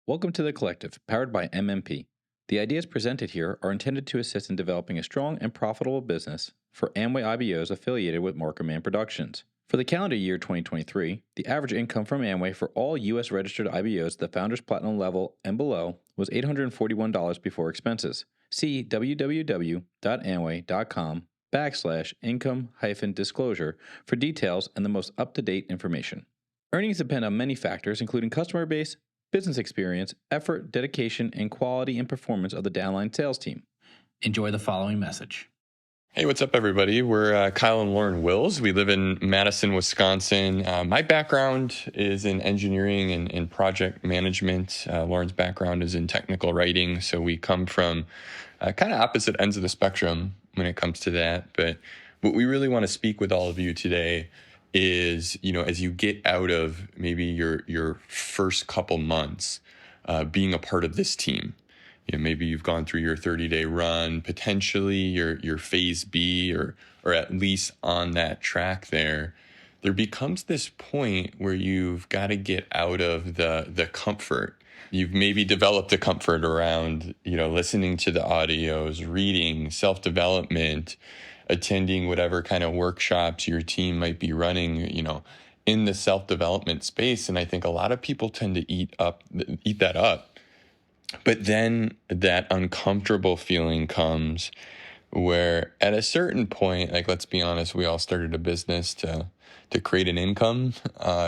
Welcome to The Collective, powered by MMP. The ideas presented here are intended to assist in developing a strong and profitable business for Amway IBOs affiliated with Markham Productions. For the calendar year 2023, the average income from Amway for all U.S. registered IBOs at the Founders Platinum level and below was $841 before expenses. See www.amway.com/income-disclosure for details and the most up-to-date information. Earnings depend on many factors, including customer base, business experience, effort, dedication, and quality and performance of the downline sales team. Enjoy the following message. Hey, what's up, everybody? We're Kyle and Lauren Wills. We live in Madison, Wisconsin. My background is in engineering and project management. Lauren's background is in technical writing. So we come from kind of opposite ends of the spectrum when it comes to that. But what we really want to speak with all of you today is, as you get out of maybe your first couple months being a part of this team. Maybe you've gone through your 30-day run, potentially your phase B, or at least on that track there becomes this point where you've got to get out of the comfort. You've maybe developed a comfort around, listening to the audios, reading, self-development, attending whatever kind of workshops your team might be running, in the self-development space. And I think a lot of people tend to eat that up. But then that uncomfortable feeling comes where at a certain point, like, let's be honest, we all started a business to create an income.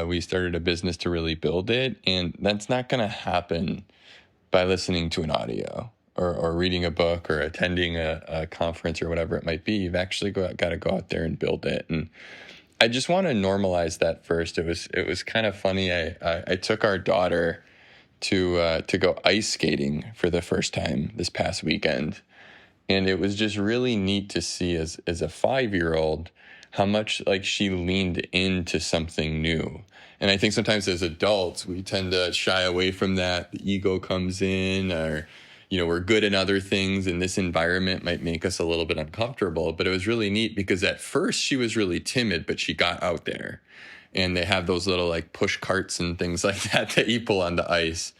We started a business to really build it. And that's not going to happen by listening to an audio or reading a book or attending a conference or whatever it might be. You've actually got to go out there and build it. And I just want to normalize that first. It was kind of funny. I took our daughter to go ice skating for the first time this past weekend. And it was just really neat to see as a 5-year-old how much like she leaned into something new. And I think sometimes as adults, we tend to shy away from that. The ego comes in, or, we're good in other things, and this environment might make us a little bit uncomfortable. But it was really neat because at first she was really timid, but she got out there. And they have those little like push carts and things like that you pull on the ice.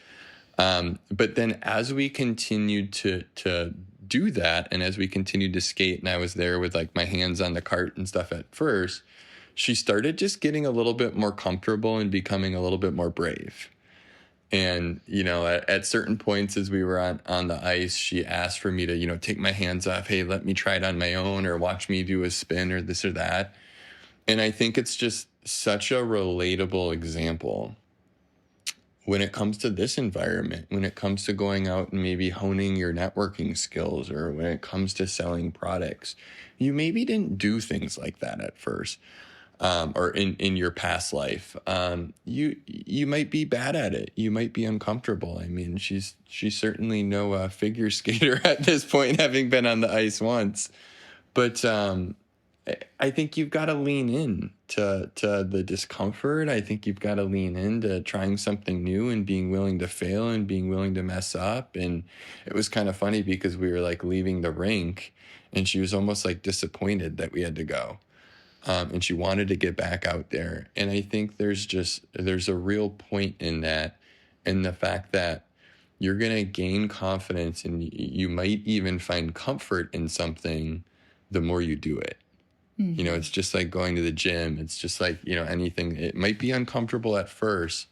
But then as we continued to do that, and as we continued to skate, and I was there with like my hands on the cart and stuff at first, she started just getting a little bit more comfortable and becoming a little bit more brave. And, at certain points as we were on the ice, she asked for me to, take my hands off. Hey, let me try it on my own, or watch me do a spin or this or that. And I think it's just such a relatable example when it comes to this environment, when it comes to going out and maybe honing your networking skills, or when it comes to selling products. You maybe didn't do things like that at first, or in your past life. You might be bad at it. You might be uncomfortable. I mean, she's certainly no figure skater at this point, having been on the ice once. But I think you've got to lean in to the discomfort. I think you've got to lean into trying something new and being willing to fail and being willing to mess up. And it was kind of funny because we were like leaving the rink, and she was almost like disappointed that we had to go. And she wanted to get back out there. And I think there's a real point in that, in the fact that you're going to gain confidence, and you might even find comfort in something the more you do it. Mm-hmm. It's just like going to the gym. It's just like, anything. It might be uncomfortable at first,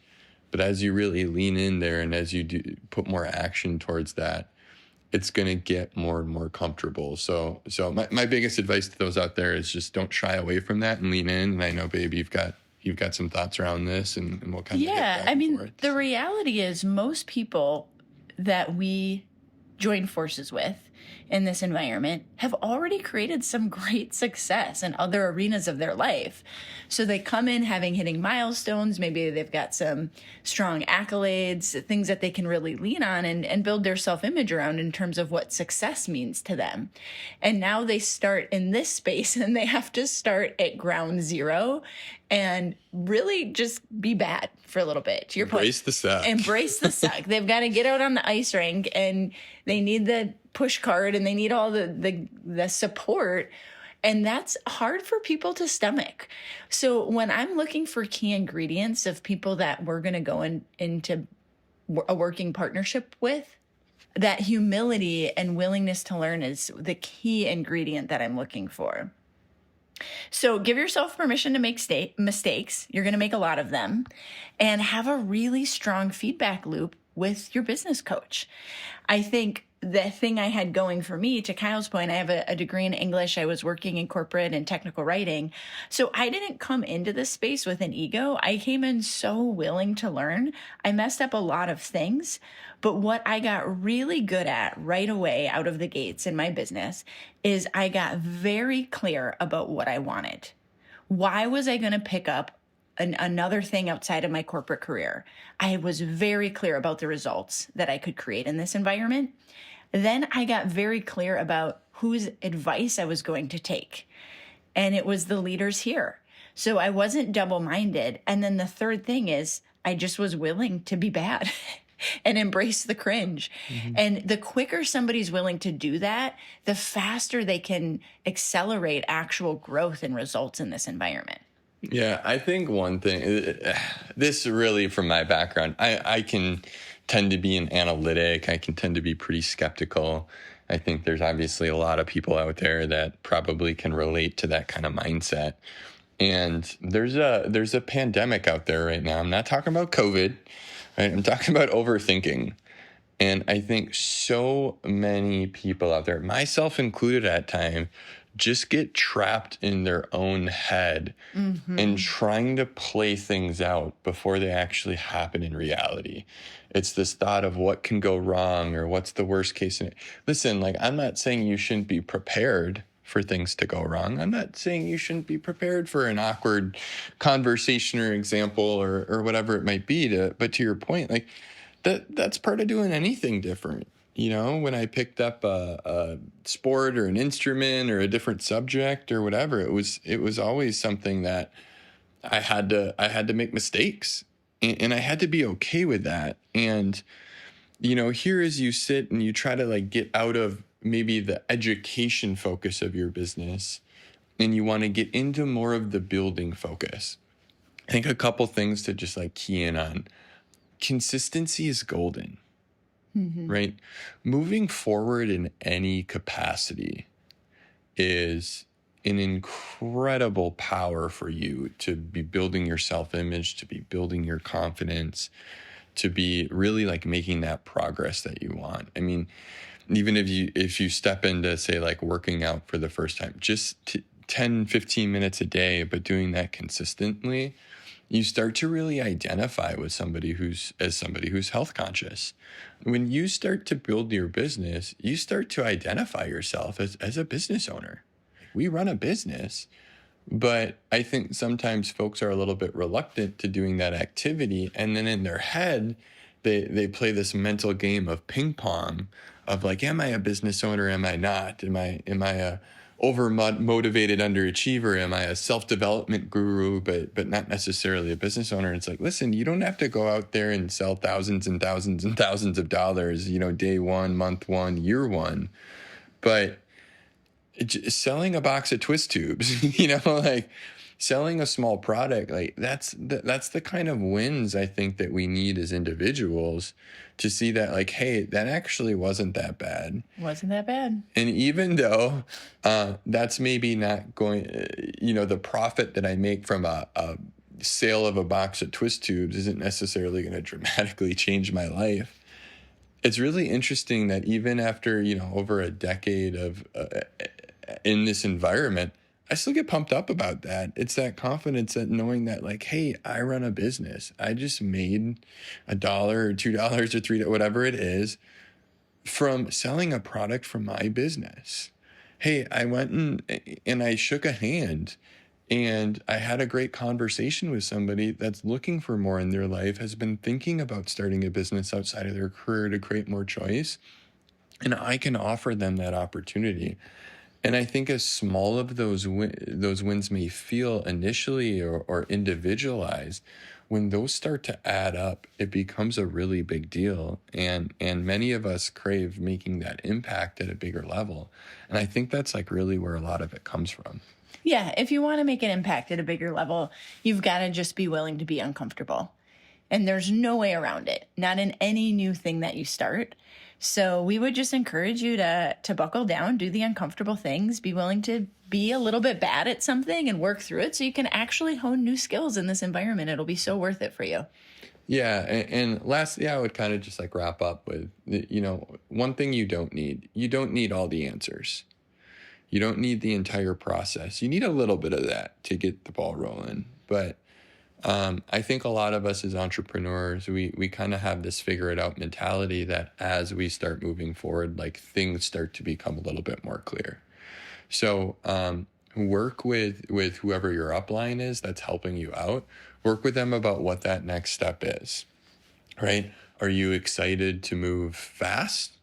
but as you really lean in there and as you do put more action towards that, it's going to get more and more comfortable. So my biggest advice to those out there is just don't shy away from that and lean in. And I know, babe, you've got some thoughts around this, and we'll kind of get back and forth. The reality is most people that we join forces with in this environment have already created some great success in other arenas of their life. So they come in hitting milestones. Maybe they've got some strong accolades, things that they can really lean on and build their self-image around in terms of what success means to them. And now they start in this space, and they have to start at ground zero and really just be bad for a little bit. To your point, embrace the suck. They've got to get out on the ice rink, and they need the push cart, and they need all the support. And that's hard for people to stomach. So when I'm looking for key ingredients of people that we're going to go into a working partnership with, that humility and willingness to learn is the key ingredient that I'm looking for. So give yourself permission to make mistakes. You're going to make a lot of them, and have a really strong feedback loop with your business coach. I think the thing I had going for me, to Kyle's point, I have a degree in English. I was working in corporate and technical writing. So I didn't come into this space with an ego. I came in so willing to learn. I messed up a lot of things, but what I got really good at right away out of the gates in my business is I got very clear about what I wanted. Why was I going to pick up another thing outside of my corporate career? I was very clear about the results that I could create in this environment. Then I got very clear about whose advice I was going to take. And it was the leaders here. So I wasn't double-minded. And then the third thing is I just was willing to be bad and embrace the cringe. Mm-hmm. And the quicker somebody's willing to do that, the faster they can accelerate actual growth and results in this environment. Yeah, I think one thing, this really from my background, I can tend to be an analytic. I can tend to be pretty skeptical. I think there's obviously a lot of people out there that probably can relate to that kind of mindset. And there's a pandemic out there right now. I'm not talking about COVID, right? I'm talking about overthinking. And I think so many people out there, myself included at times, just get trapped in their own head and trying to play things out before they actually happen in reality. It's this thought of what can go wrong or what's the worst case. Listen, like, I'm not saying you shouldn't be prepared for things to go wrong. I'm not saying you shouldn't be prepared for an awkward conversation or example or whatever it might be. But to your point, like, that's part of doing anything different. You know, when I picked up a sport or an instrument or a different subject or whatever, it was always something that I had to make mistakes, and I had to be okay with that. And, you know, here as you sit and you try to like get out of maybe the education focus of your business and you want to get into more of the building focus, I think a couple things to just like key in on. Consistency is golden. Right? Moving forward in any capacity is an incredible power for you to be building your self-image, to be building your confidence, to be really like making that progress that you want. I mean, even if you step into, say, like working out for the first time, just 10, 15 minutes a day, but doing that consistently, you start to really identify with somebody who's health conscious. When you start to build your business, you start to identify yourself as a business owner. We run a business, but I think sometimes folks are a little bit reluctant to doing that activity. And then in their head, they play this mental game of ping pong of like, am I a business owner? Am I not? Am I a over-motivated underachiever? Am I a self-development guru, but not necessarily a business owner? And it's like, listen, you don't have to go out there and sell thousands and thousands and thousands of dollars, you know, day one, month one, year one. But selling a box of twist tubes, you know, like selling a small product, like that's the kind of wins I think that we need as individuals to see that, like, hey, that actually wasn't that bad. Wasn't that bad. And even though that's maybe not going, you know, the profit that I make from a sale of a box of twist tubes isn't necessarily going to dramatically change my life. It's really interesting that even after, you know, over a decade of in this environment, I still get pumped up about that. It's that confidence that knowing that, like, hey, I run a business. I just made $1 or $2 or $3, whatever it is, from selling a product from my business. Hey, I went and I shook a hand and I had a great conversation with somebody that's looking for more in their life, has been thinking about starting a business outside of their career to create more choice. And I can offer them that opportunity. And I think as small of those wins may feel initially or individualized, when those start to add up, it becomes a really big deal. And many of us crave making that impact at a bigger level. And I think that's like really where a lot of it comes from. Yeah, if you want to make an impact at a bigger level, you've got to just be willing to be uncomfortable. And there's no way around it, not in any new thing that you start. So we would just encourage you to buckle down, do the uncomfortable things, be willing to be a little bit bad at something and work through it so you can actually hone new skills in this environment. It'll be so worth it for you. Yeah. And lastly, I would kind of just like wrap up with, one thing you don't need all the answers. You don't need the entire process. You need a little bit of that to get the ball rolling. But I think a lot of us as entrepreneurs, we kind of have this figure it out mentality that as we start moving forward, like things start to become a little bit more clear. So work with whoever your upline is that's helping you out. Work with them about what that next step is, right? Are you excited to move fast?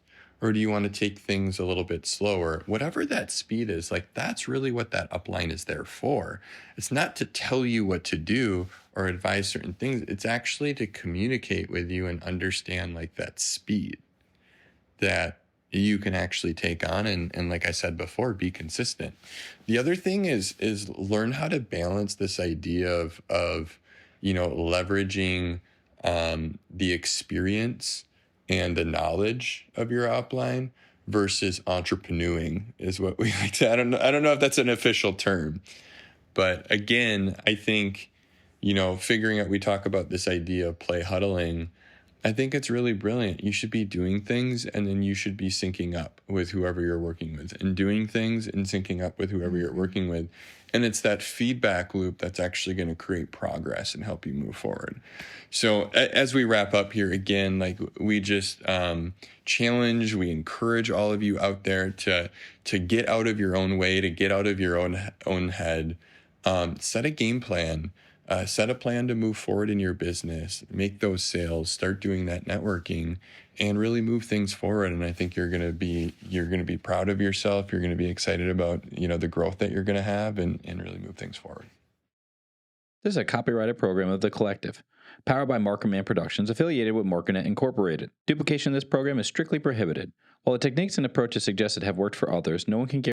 Or do you want to take things a little bit slower? Whatever that speed is, like that's really what that upline is there for. It's not to tell you what to do or advise certain things. It's actually to communicate with you and understand like that speed that you can actually take on. And like I said before, be consistent. The other thing is learn how to balance this idea of leveraging the experience and the knowledge of your upline versus entrepreneuring is what we like to. I don't know if that's an official term, but again, I think, figuring out, we talk about this idea of play huddling. I think it's really brilliant. You should be doing things and then you should be syncing up with whoever you're working with and doing things and syncing up with whoever you're working with. And it's that feedback loop that's actually going to create progress and help you move forward. So as we wrap up here again, like we just challenge, we encourage all of you out there to get out of your own way, to get out of your own head, set a game plan. Set a plan to move forward in your business, make those sales, start doing that networking, and really move things forward. And I think you're gonna be proud of yourself. You're gonna be excited about the growth that you're gonna have, and really move things forward. This is a copyrighted program of The Collective, powered by Markerman Productions, affiliated with Markernet Incorporated. Duplication of this program is strictly prohibited. While the techniques and approaches suggested have worked for others, no one can guarantee